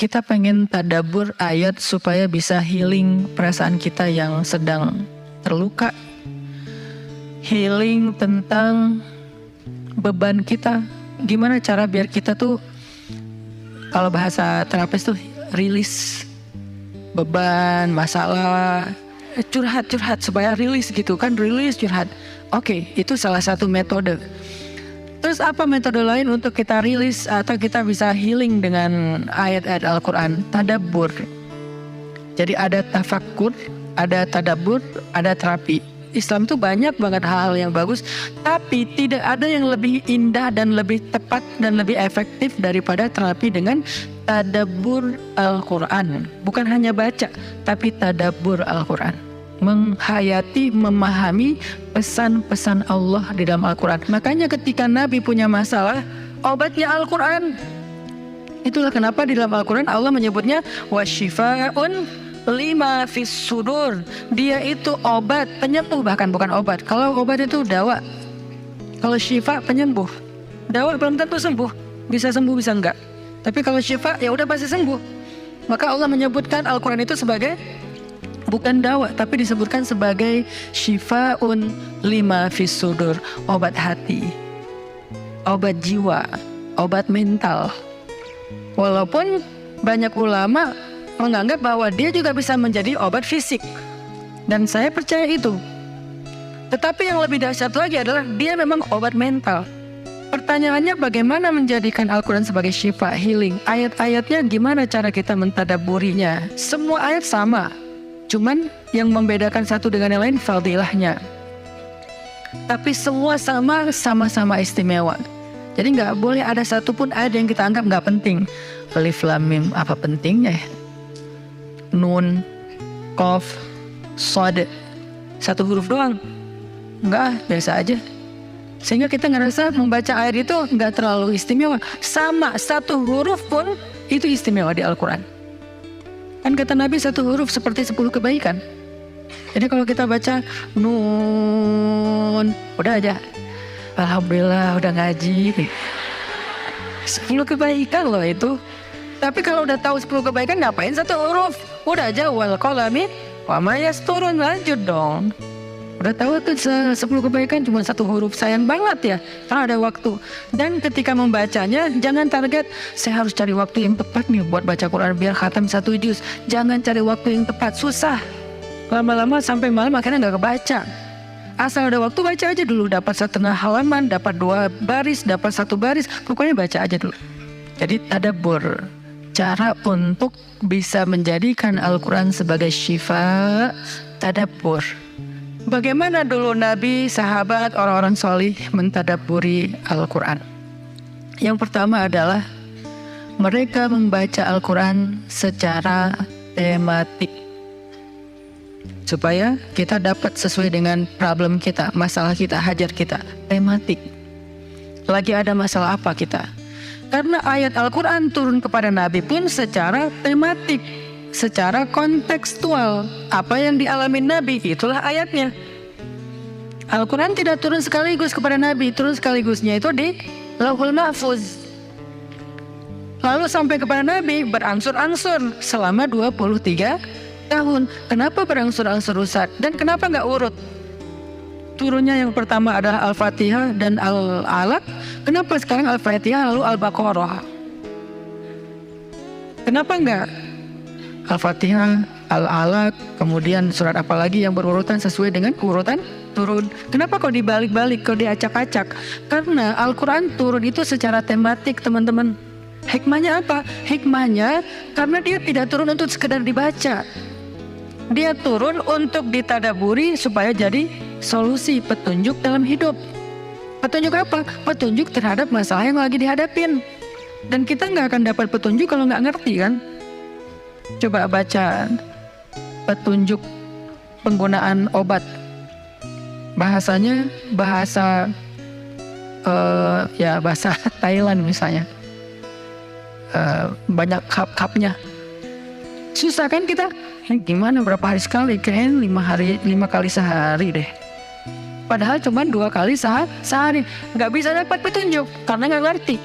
kita pengen tadabbur ayat supaya bisa healing perasaan kita yang sedang terluka, healing tentang beban kita. Gimana cara biar kita tuh, kalau bahasa terapis tuh, rilis beban, masalah, curhat supaya rilis gitu kan, rilis curhat. Oke, itu salah satu metode. Terus apa metode lain untuk kita rilis atau kita bisa healing dengan ayat-ayat Al-Quran? Tadabbur. Jadi ada tafakkur, ada tadabbur, ada terapi. Islam tuh banyak banget hal-hal yang bagus, tapi tidak ada yang lebih indah dan lebih tepat dan lebih efektif daripada terapi dengan tadabbur Al-Quran. Bukan hanya baca, tapi tadabbur Al-Quran. Menghayati, memahami pesan-pesan Allah di dalam Al-Quran. Makanya ketika Nabi punya masalah, obatnya Al-Quran. Itulah kenapa di dalam Al-Quran Allah menyebutnya wasyifa'un lima fis sudur. Dia itu obat, penyembuh, bahkan bukan obat. Kalau obat itu dawa, kalau syifa penyembuh. Dawa belum tentu sembuh, bisa sembuh bisa enggak. Tapi kalau syifa ya udah pasti sembuh. Maka Allah menyebutkan Al-Quran itu sebagai bukan dawa, tapi disebutkan sebagai syifaun lima fis sudur, obat hati, obat jiwa, obat mental. Walaupun banyak ulama menganggap bahwa dia juga bisa menjadi obat fisik, dan saya percaya itu. Tetapi yang lebih dahsyat lagi adalah dia memang obat mental. Pertanyaannya, bagaimana menjadikan Al-Quran sebagai syifa, healing? Ayat-ayatnya gimana cara kita mentadabburinya? Semua ayat sama, cuman yang membedakan satu dengan yang lain fadilahnya. Tapi semua sama-sama istimewa. Jadi nggak boleh ada satupun ayat yang kita anggap nggak penting. Alif Lam Mim, apa pentingnya? Nun, Qaf, Shad, satu huruf doang. Enggak, biasa aja. Sehingga kita ngerasa membaca ayat itu enggak terlalu istimewa. Sama, satu huruf pun itu istimewa di Al-Quran. Kan kata Nabi, satu huruf seperti 10 kebaikan. Jadi kalau kita baca Nun, udah aja, alhamdulillah udah ngaji. 10 kebaikan loh itu. Tapi kalau udah tahu 10 kebaikan, ngapain satu huruf? Udah aja wal qalami wa ma yasturun, lanjut dong. Udah tahu tuh 10 kebaikan cuma satu huruf, sayang banget ya karena ada waktu. Dan ketika membacanya jangan target saya harus cari waktu yang tepat nih buat baca Quran biar khatam 1 juz. Jangan cari waktu yang tepat, susah. Lama-lama sampai malam akhirnya nggak kebaca. Asal ada waktu baca aja dulu, dapat setengah halaman, dapat 2 baris, dapat 1 baris, pokoknya baca aja dulu. Jadi tadabbur, cara untuk bisa menjadikan Al-Quran sebagai syifa, tadabbur. Bagaimana dulu Nabi, sahabat, orang-orang solih mentadabburi Al-Quran? Yang pertama adalah mereka membaca Al-Quran secara tematik, supaya kita dapat sesuai dengan problem kita, masalah kita, hajat kita, tematik. Lagi ada masalah apa kita? Karena ayat Al-Quran turun kepada Nabi pun secara tematik, secara kontekstual. Apa yang dialami Nabi, itulah ayatnya. Al-Quran tidak turun sekaligus kepada Nabi, turun sekaligusnya itu di Lauhul Mahfuz. Lalu sampai kepada Nabi berangsur-angsur selama 23 tahun. Kenapa berangsur-angsur Ustaz? Dan kenapa nggak urut? Turunnya yang pertama adalah Al-Fatihah dan Al-Alaq. Kenapa sekarang Al-Fatihah lalu Al-Baqarah? Kenapa enggak Al-Fatihah, Al-Alaq, kemudian surat apa lagi yang berurutan sesuai dengan urutan turun? Kenapa kok dibalik-balik, kok diacak-acak? Karena Al-Quran turun itu secara tematik, teman-teman. Hikmahnya apa? Hikmahnya karena dia tidak turun untuk sekedar dibaca. Dia turun untuk ditadaburi supaya jadi solusi, petunjuk dalam hidup. Petunjuk apa? Petunjuk terhadap masalah yang lagi dihadapin. Dan kita nggak akan dapat petunjuk kalau nggak ngerti kan? Coba baca petunjuk penggunaan obat. Bahasanya bahasa bahasa Thailand misalnya. Banyak kap-kapnya. Susah kan kita? Gimana berapa hari sekali? Kayaknya 5 kali sehari deh. Padahal cuma 2 kali sehari. Nggak bisa dapat petunjuk karena nggak ngerti.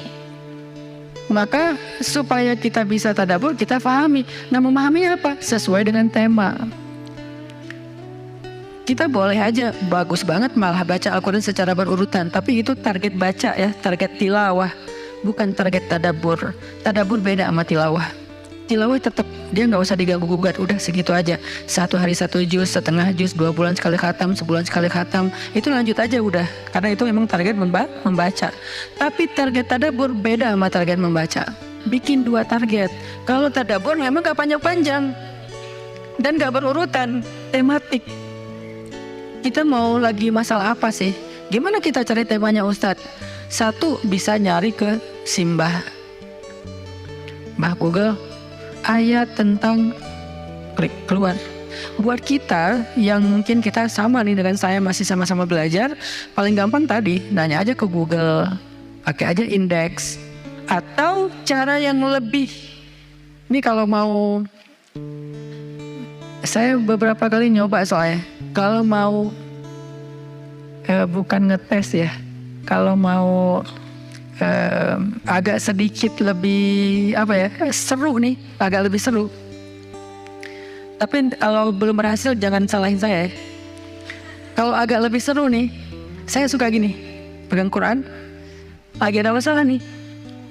Maka supaya kita bisa tadabbur, kita pahami. Nah, memahaminya apa? Sesuai dengan tema. Kita boleh aja bagus banget malah baca Al-Quran secara berurutan, tapi itu target baca ya, target tilawah, bukan target tadabbur. Tadabbur beda sama tilawah. Tilawah tetap dia nggak usah diganggu gugat, udah segitu aja. 1 hari 1 juz, setengah juz, 2 bulan sekali khatam, sebulan sekali khatam, itu lanjut aja udah. Karena itu memang target membaca. Tapi target tadabbur beda sama target membaca. Bikin 2 target. Kalau tadabbur memang gak panjang-panjang dan gak berurutan, tematik. Kita mau lagi masalah apa sih? Gimana kita cari temanya Ustadz? 1, bisa nyari ke Simbah Google, ayat tentang, klik keluar. Buat kita yang mungkin kita sama nih dengan saya, masih sama-sama belajar, paling gampang tadi nanya aja ke Google, pakai aja indeks. Atau cara yang lebih, ini kalau mau, saya beberapa kali nyoba soalnya, kalau mau bukan ngetes ya, kalau mau agak sedikit lebih seru nih, agak lebih seru. Tapi kalau belum berhasil jangan salahin saya ya. Kalau agak lebih seru nih, saya suka gini, pegang Quran, lagi ada masalah nih,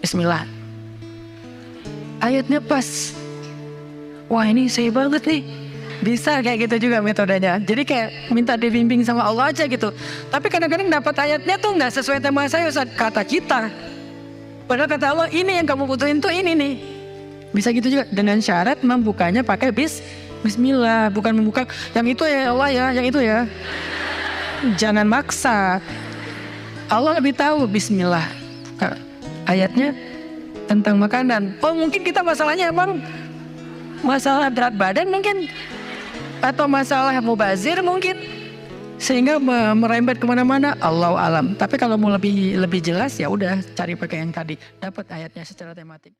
Bismillah, ayatnya pas, wah ini saya banget nih. Bisa kayak gitu juga metodenya. Jadi kayak minta dibimbing sama Allah aja gitu. Tapi kadang-kadang dapat ayatnya tuh nggak sesuai tema saya, Ustaz, kata kita. Padahal kata Allah ini yang kamu butuhin tuh ini nih. Bisa gitu juga dengan syarat membukanya pakai Bismillah, bukan membuka yang itu ya Allah ya, yang itu ya. Jangan maksa. Allah lebih tahu. Bismillah. Ayatnya tentang makanan. Oh mungkin kita masalahnya emang masalah berat badan mungkin, atau masalah mubazir mungkin, sehingga merembet kemana-mana. Allahu alam. Tapi kalau mau lebih jelas ya udah cari pakai yang tadi, dapat ayatnya secara tematik.